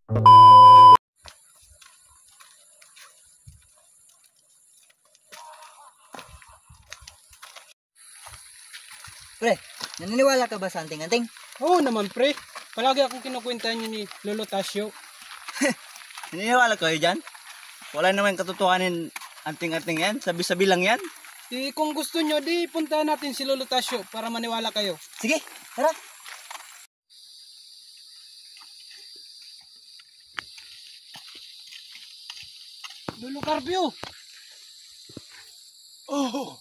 Pre, naniniwala ka ba sa anting-anting? Oo naman pre, palagi akong kinukwentahan niyo ni Lolo Tasyo. Naniniwala kayo dyan? Wala naman katotohanin anting-anting yan. Sabi-sabi lang yan. Kung gusto nyo, di puntahan natin si Lolo Tasyo para maniwala kayo. Sige, tara. Lolo Carpio! Oh,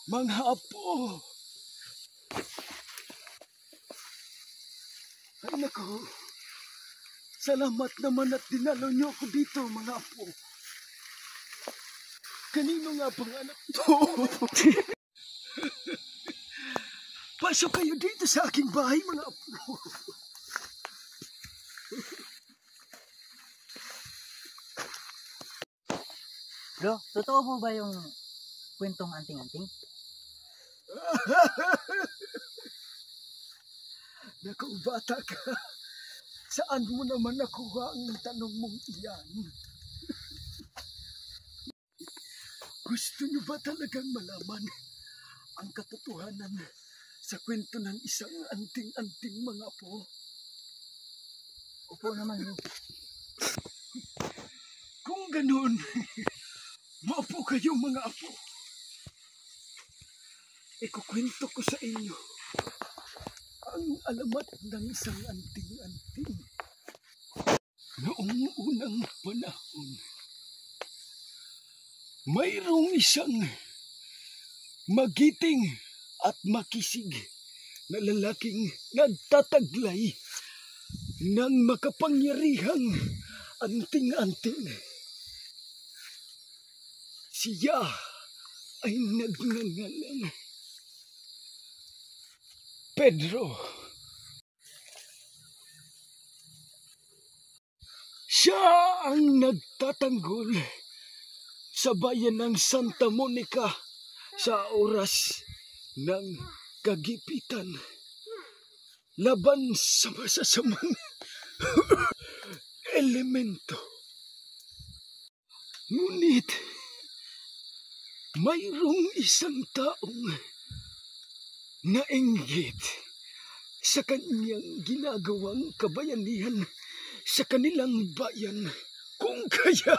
mga apo. Ay naku, salamat naman at dinalo niyo ako dito, mga apo. Kanino nga bang anak to? Pasok kayo dito sa aking bahay, mga apo. Bro, totoo po ba yung kwentong anting-anting? Naku, bata ka. Saan mo naman nakuha ang tanong mong iyan? Gusto niyo ba talagang malaman ang katotohanan sa kwento ng isang anting-anting, mga apo? Opo naman. Kung ganun, maupo kayo, mga apo. Ikukwento ko sa inyo ang alamat ng isang anting-anting. Noong unang panahon, mayroong isang magiting at makisig na lalaking nagtataglay ng makapangyarihang anting-anting. Siya ay nagngangalang Pedro. Siya ang nagtatanggol sa bayan ng Santa Monica sa oras ng kagipitan laban sa masasamang elemento. Ngunit mayroong isang taong nainggit sa kanyang ginagawang kabayanihan sa kanilang bayan, kung kaya